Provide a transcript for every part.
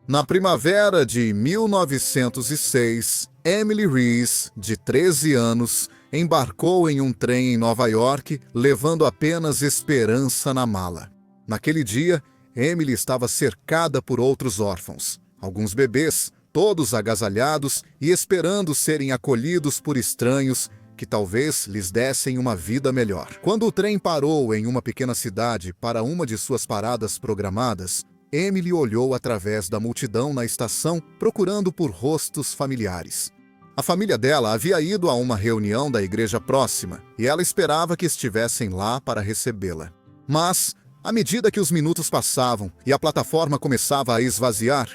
Na primavera de 1906, Emily Reese, de 13 anos, embarcou em um trem em Nova York, levando apenas esperança na mala. Naquele dia, Emily estava cercada por outros órfãos, alguns bebês, todos agasalhados e esperando serem acolhidos por estranhos que talvez lhes dessem uma vida melhor. Quando o trem parou em uma pequena cidade para uma de suas paradas programadas, Emily olhou através da multidão na estação procurando por rostos familiares. A família dela havia ido a uma reunião da igreja próxima e ela esperava que estivessem lá para recebê-la. Mas, à medida que os minutos passavam e a plataforma começava a esvaziar,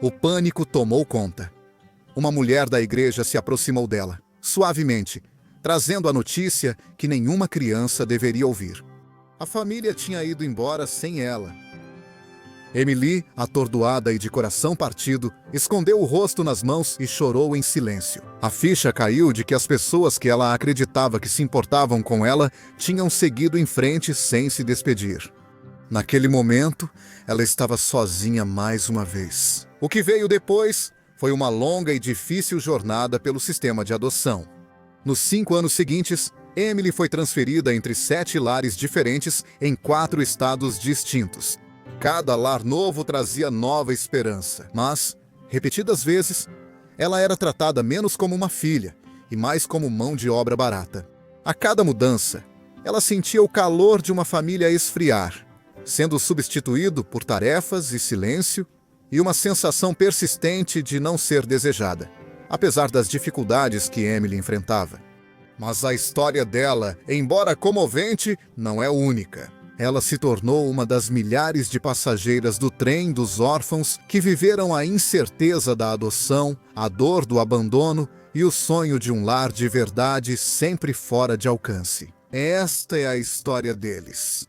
o pânico tomou conta. Uma mulher da igreja se aproximou dela, suavemente, trazendo a notícia que nenhuma criança deveria ouvir. A família tinha ido embora sem ela. Emily, atordoada e de coração partido, escondeu o rosto nas mãos e chorou em silêncio. A ficha caiu de que as pessoas que ela acreditava que se importavam com ela tinham seguido em frente sem se despedir. Naquele momento, ela estava sozinha mais uma vez. O que veio depois foi uma longa e difícil jornada pelo sistema de adoção. Nos 5 anos seguintes, Emily foi transferida entre 7 lares diferentes em 4 estados distintos. Cada lar novo trazia nova esperança, mas, repetidas vezes, ela era tratada menos como uma filha e mais como mão de obra barata. A cada mudança, ela sentia o calor de uma família esfriar, sendo substituído por tarefas e silêncio e uma sensação persistente de não ser desejada, apesar das dificuldades que Emily enfrentava. Mas a história dela, embora comovente, não é única. Ela se tornou uma das milhares de passageiras do trem dos órfãos que viveram a incerteza da adoção, a dor do abandono e o sonho de um lar de verdade sempre fora de alcance. Esta é a história deles.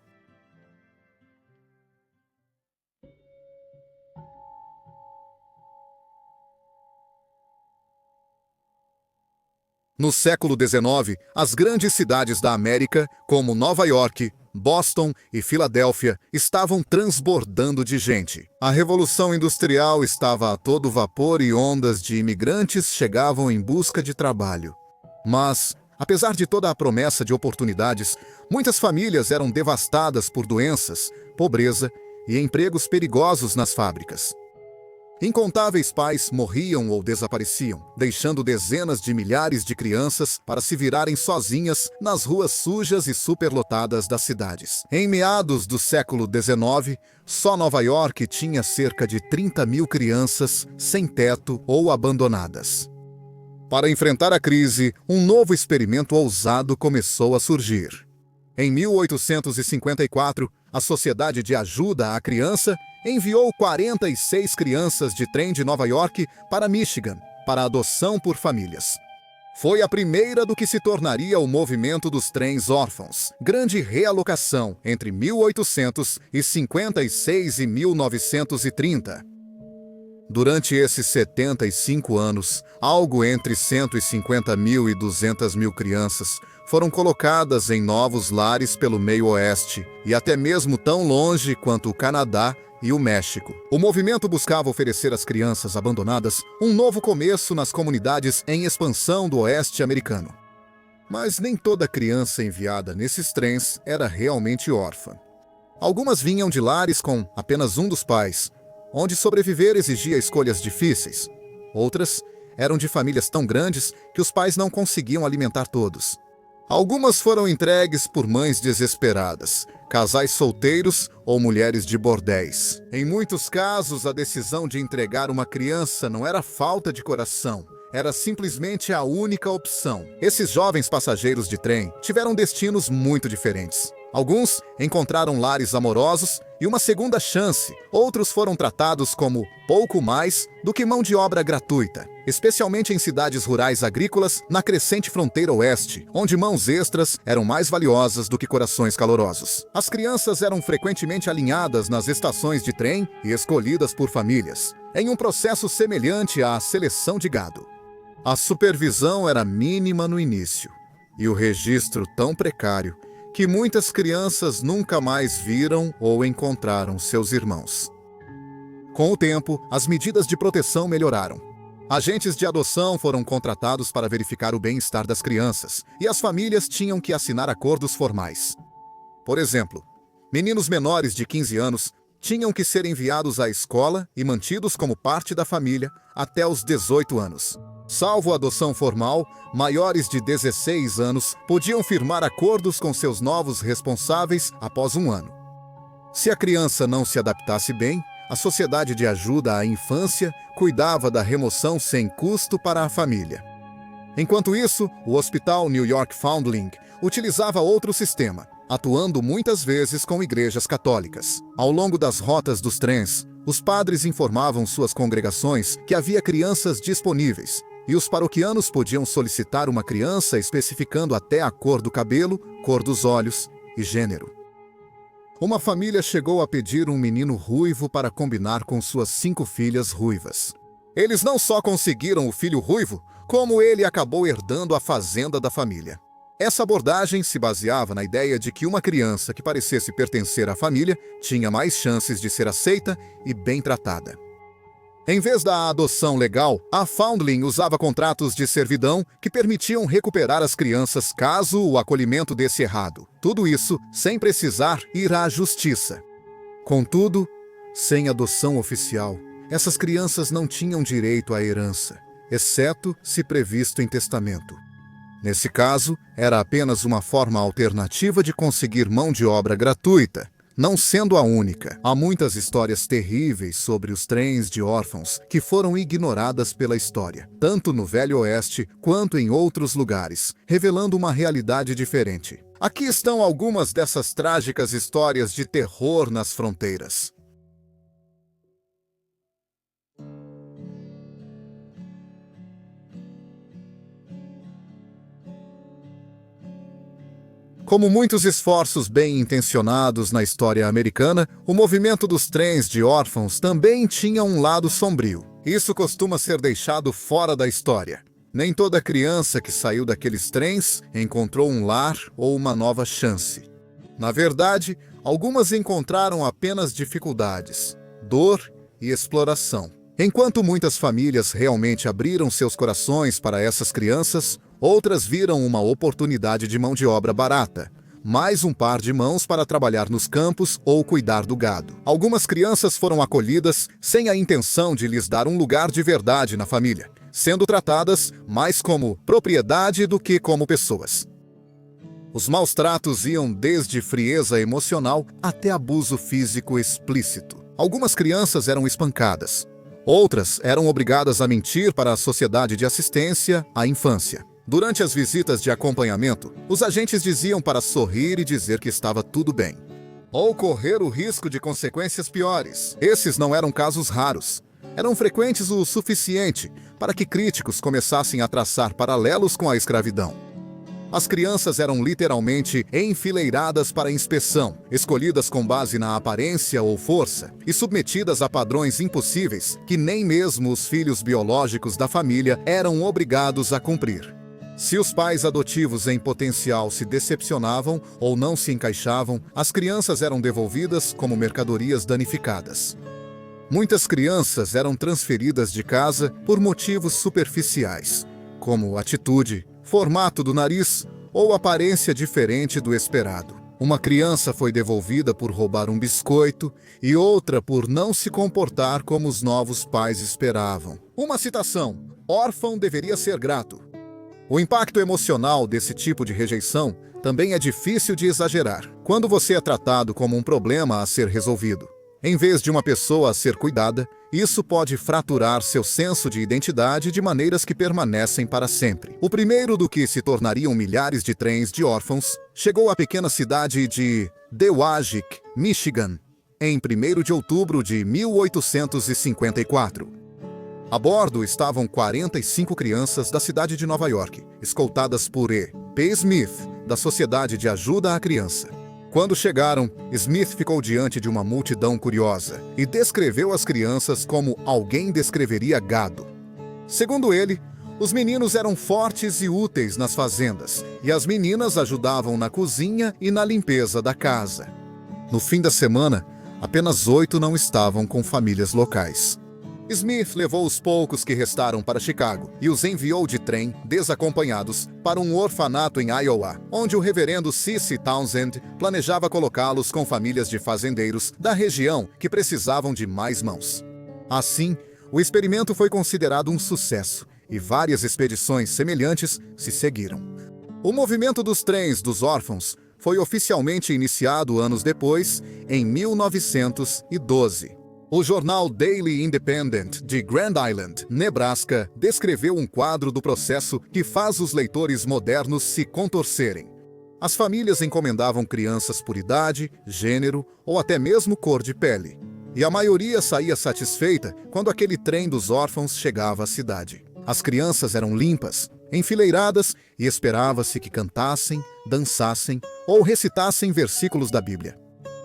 No século XIX, as grandes cidades da América, como Nova York, Boston e Filadélfia, estavam transbordando de gente. A Revolução Industrial estava a todo vapor e ondas de imigrantes chegavam em busca de trabalho. Mas, apesar de toda a promessa de oportunidades, muitas famílias eram devastadas por doenças, pobreza e empregos perigosos nas fábricas. Incontáveis pais morriam ou desapareciam, deixando dezenas de milhares de crianças para se virarem sozinhas nas ruas sujas e superlotadas das cidades. Em meados do século XIX, só Nova York tinha cerca de 30 mil crianças sem teto ou abandonadas. Para enfrentar a crise, um novo experimento ousado começou a surgir. Em 1854, a Sociedade de Ajuda à Criança enviou 46 crianças de trem de Nova York para Michigan, para adoção por famílias. Foi a primeira do que se tornaria o movimento dos trens órfãos, grande realocação entre 1856 e 1930. Durante esses 75 anos, algo entre 150 mil e 200 mil crianças foram colocadas em novos lares pelo meio oeste e até mesmo tão longe quanto o Canadá e o México. O movimento buscava oferecer às crianças abandonadas um novo começo nas comunidades em expansão do oeste americano. Mas nem toda criança enviada nesses trens era realmente órfã. Algumas vinham de lares com apenas um dos pais, onde sobreviver exigia escolhas difíceis. Outras eram de famílias tão grandes que os pais não conseguiam alimentar todos. Algumas foram entregues por mães desesperadas, casais solteiros ou mulheres de bordéis. Em muitos casos, a decisão de entregar uma criança não era falta de coração, era simplesmente a única opção. Esses jovens passageiros de trem tiveram destinos muito diferentes. Alguns encontraram lares amorosos e uma segunda chance. Outros foram tratados como pouco mais do que mão de obra gratuita, especialmente em cidades rurais agrícolas na crescente fronteira oeste, onde mãos extras eram mais valiosas do que corações calorosos. As crianças eram frequentemente alinhadas nas estações de trem e escolhidas por famílias, em um processo semelhante à seleção de gado. A supervisão era mínima no início, e o registro tão precário que muitas crianças nunca mais viram ou encontraram seus irmãos. Com o tempo, as medidas de proteção melhoraram. Agentes de adoção foram contratados para verificar o bem-estar das crianças, e as famílias tinham que assinar acordos formais. Por exemplo, meninos menores de 15 anos tinham que ser enviados à escola e mantidos como parte da família até os 18 anos. Salvo adoção formal, maiores de 16 anos podiam firmar acordos com seus novos responsáveis após um ano. Se a criança não se adaptasse bem, a Sociedade de Ajuda à Infância cuidava da remoção sem custo para a família. Enquanto isso, o Hospital New York Foundling utilizava outro sistema, atuando muitas vezes com igrejas católicas. Ao longo das rotas dos trens, os padres informavam suas congregações que havia crianças disponíveis, e os paroquianos podiam solicitar uma criança especificando até a cor do cabelo, cor dos olhos e gênero. Uma família chegou a pedir um menino ruivo para combinar com suas 5 filhas ruivas. Eles não só conseguiram o filho ruivo, como ele acabou herdando a fazenda da família. Essa abordagem se baseava na ideia de que uma criança que parecesse pertencer à família tinha mais chances de ser aceita e bem tratada. Em vez da adoção legal, a Foundling usava contratos de servidão que permitiam recuperar as crianças caso o acolhimento desse errado. Tudo isso sem precisar ir à justiça. Contudo, sem adoção oficial, essas crianças não tinham direito à herança, exceto se previsto em testamento. Nesse caso, era apenas uma forma alternativa de conseguir mão de obra gratuita. Não sendo a única, há muitas histórias terríveis sobre os trens de órfãos que foram ignoradas pela história, tanto no Velho Oeste quanto em outros lugares, revelando uma realidade diferente. Aqui estão algumas dessas trágicas histórias de terror nas fronteiras. Como muitos esforços bem-intencionados na história americana, o movimento dos trens de órfãos também tinha um lado sombrio. Isso costuma ser deixado fora da história. Nem toda criança que saiu daqueles trens encontrou um lar ou uma nova chance. Na verdade, algumas encontraram apenas dificuldades, dor e exploração. Enquanto muitas famílias realmente abriram seus corações para essas crianças, outras viram uma oportunidade de mão de obra barata, mais um par de mãos para trabalhar nos campos ou cuidar do gado. Algumas crianças foram acolhidas sem a intenção de lhes dar um lugar de verdade na família, sendo tratadas mais como propriedade do que como pessoas. Os maus tratos iam desde frieza emocional até abuso físico explícito. Algumas crianças eram espancadas. Outras eram obrigadas a mentir para a Sociedade de Assistência à Infância. Durante as visitas de acompanhamento, os agentes diziam para sorrir e dizer que estava tudo bem, ou correr o risco de consequências piores. Esses não eram casos raros. Eram frequentes o suficiente para que críticos começassem a traçar paralelos com a escravidão. As crianças eram literalmente enfileiradas para inspeção, escolhidas com base na aparência ou força e submetidas a padrões impossíveis que nem mesmo os filhos biológicos da família eram obrigados a cumprir. Se os pais adotivos em potencial se decepcionavam ou não se encaixavam, as crianças eram devolvidas como mercadorias danificadas. Muitas crianças eram transferidas de casa por motivos superficiais, como atitude, formato do nariz ou aparência diferente do esperado. Uma criança foi devolvida por roubar um biscoito e outra por não se comportar como os novos pais esperavam. Uma citação: órfão deveria ser grato. O impacto emocional desse tipo de rejeição também é difícil de exagerar. Quando você é tratado como um problema a ser resolvido, em vez de uma pessoa a ser cuidada, isso pode fraturar seu senso de identidade de maneiras que permanecem para sempre. O primeiro do que se tornariam milhares de trens de órfãos chegou à pequena cidade de Dewagic, Michigan, em 1º de outubro de 1854. A bordo estavam 45 crianças da cidade de Nova York, escoltadas por E. P. Smith, da Sociedade de Ajuda à Criança. Quando chegaram, Smith ficou diante de uma multidão curiosa e descreveu as crianças como alguém descreveria gado. Segundo ele, os meninos eram fortes e úteis nas fazendas, e as meninas ajudavam na cozinha e na limpeza da casa. No fim da semana, Apenas 8 não estavam com famílias locais. Smith levou os poucos que restaram para Chicago e os enviou de trem, desacompanhados, para um orfanato em Iowa, onde o reverendo C.C. Townsend planejava colocá-los com famílias de fazendeiros da região que precisavam de mais mãos. Assim, o experimento foi considerado um sucesso e várias expedições semelhantes se seguiram. O movimento dos trens dos órfãos foi oficialmente iniciado anos depois, em 1912. O jornal Daily Independent de Grand Island, Nebraska, descreveu um quadro do processo que faz os leitores modernos se contorcerem. As famílias encomendavam crianças por idade, gênero ou até mesmo cor de pele. E a maioria saía satisfeita quando aquele trem dos órfãos chegava à cidade. As crianças eram limpas, enfileiradas e esperava-se que cantassem, dançassem ou recitassem versículos da Bíblia.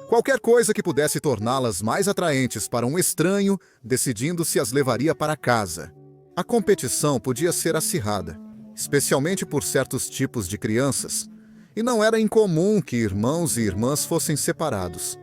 Qualquer coisa que pudesse torná-las mais atraentes para um estranho, decidindo se as levaria para casa. A competição podia ser acirrada, especialmente por certos tipos de crianças, e não era incomum que irmãos e irmãs fossem separados.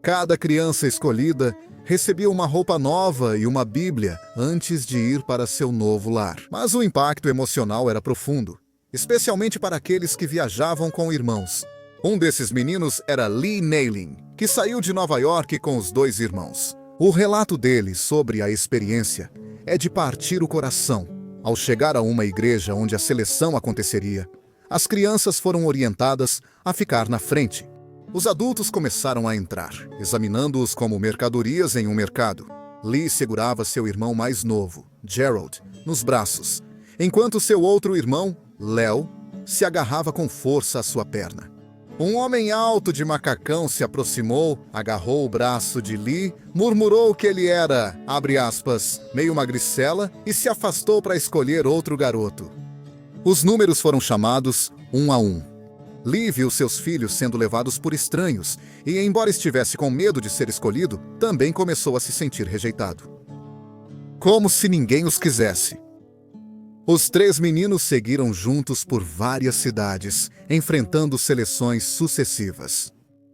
Cada criança escolhida recebia uma roupa nova e uma Bíblia antes de ir para seu novo lar. Mas o impacto emocional era profundo, especialmente para aqueles que viajavam com irmãos. Um desses meninos era Lee Nailing, que saiu de Nova York com os 2 irmãos. O relato dele sobre a experiência é de partir o coração. Ao chegar a uma igreja onde a seleção aconteceria, as crianças foram orientadas a ficar na frente. Os adultos começaram a entrar, examinando-os como mercadorias em um mercado. Lee segurava seu irmão mais novo, Gerald, nos braços, enquanto seu outro irmão, Leo, se agarrava com força à sua perna. Um homem alto de macacão se aproximou, agarrou o braço de Lee, murmurou que ele era, abre aspas, meio magricela e se afastou para escolher outro garoto. Os números foram chamados 1 a 1. Lee viu seus filhos sendo levados por estranhos e, embora estivesse com medo de ser escolhido, também começou a se sentir rejeitado. Como se ninguém os quisesse. Os 3 meninos seguiram juntos por várias cidades, enfrentando seleções sucessivas.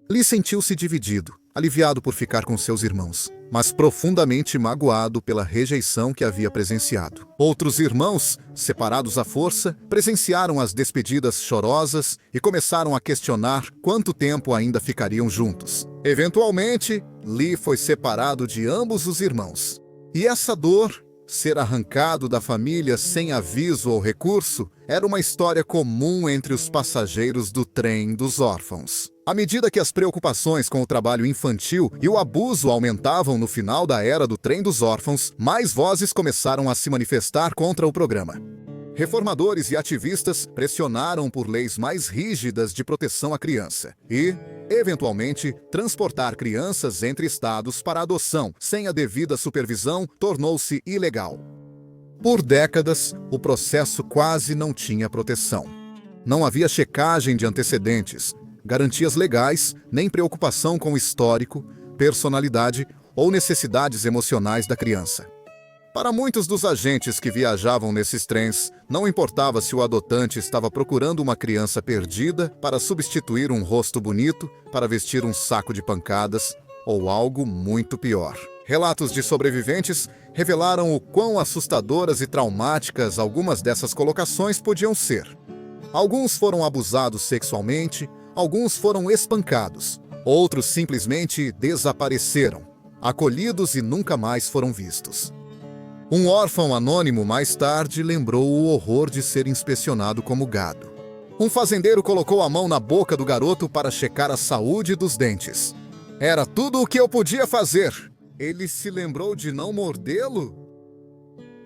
Lee sentiu-se dividido, aliviado por ficar com seus irmãos, mas profundamente magoado pela rejeição que havia presenciado. Outros irmãos, separados à força, presenciaram as despedidas chorosas e começaram a questionar quanto tempo ainda ficariam juntos. Eventualmente, Lee foi separado de ambos os irmãos. E essa dor, ser arrancado da família sem aviso ou recurso, era uma história comum entre os passageiros do trem dos órfãos. À medida que as preocupações com o trabalho infantil e o abuso aumentavam no final da era do trem dos órfãos, mais vozes começaram a se manifestar contra o programa. Reformadores e ativistas pressionaram por leis mais rígidas de proteção à criança e, eventualmente, transportar crianças entre estados para adoção sem a devida supervisão tornou-se ilegal. Por décadas, o processo quase não tinha proteção. Não havia checagem de antecedentes, garantias legais, nem preocupação com o histórico, personalidade ou necessidades emocionais da criança. Para muitos dos agentes que viajavam nesses trens, não importava se o adotante estava procurando uma criança perdida para substituir um rosto bonito, para vestir um saco de pancadas ou algo muito pior. Relatos de sobreviventes revelaram o quão assustadoras e traumáticas algumas dessas colocações podiam ser. Alguns foram abusados sexualmente, alguns foram espancados, outros simplesmente desapareceram, acolhidos e nunca mais foram vistos. Um órfão anônimo mais tarde lembrou o horror de ser inspecionado como gado. Um fazendeiro colocou a mão na boca do garoto para checar a saúde dos dentes. Era tudo o que eu podia fazer. Ele se lembrou de não mordê-lo?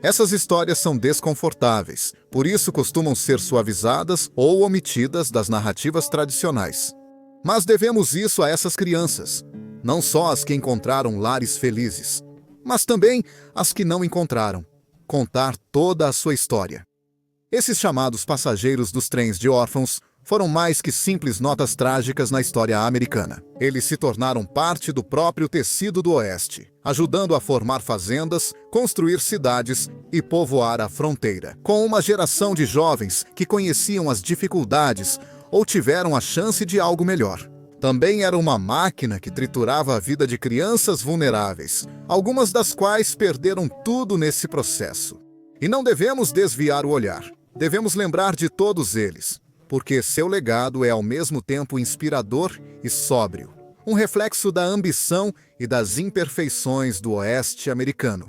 Essas histórias são desconfortáveis, por isso costumam ser suavizadas ou omitidas das narrativas tradicionais. Mas devemos isso a essas crianças, não só as que encontraram lares felizes, mas também as que não encontraram, contar toda a sua história. Esses chamados passageiros dos trens de órfãos foram mais que simples notas trágicas na história americana. Eles se tornaram parte do próprio tecido do Oeste, ajudando a formar fazendas, construir cidades e povoar a fronteira, com uma geração de jovens que conheciam as dificuldades ou tiveram a chance de algo melhor. Também era uma máquina que triturava a vida de crianças vulneráveis, algumas das quais perderam tudo nesse processo. E não devemos desviar o olhar. Devemos lembrar de todos eles, porque seu legado é ao mesmo tempo inspirador e sóbrio, um reflexo da ambição e das imperfeições do Oeste americano.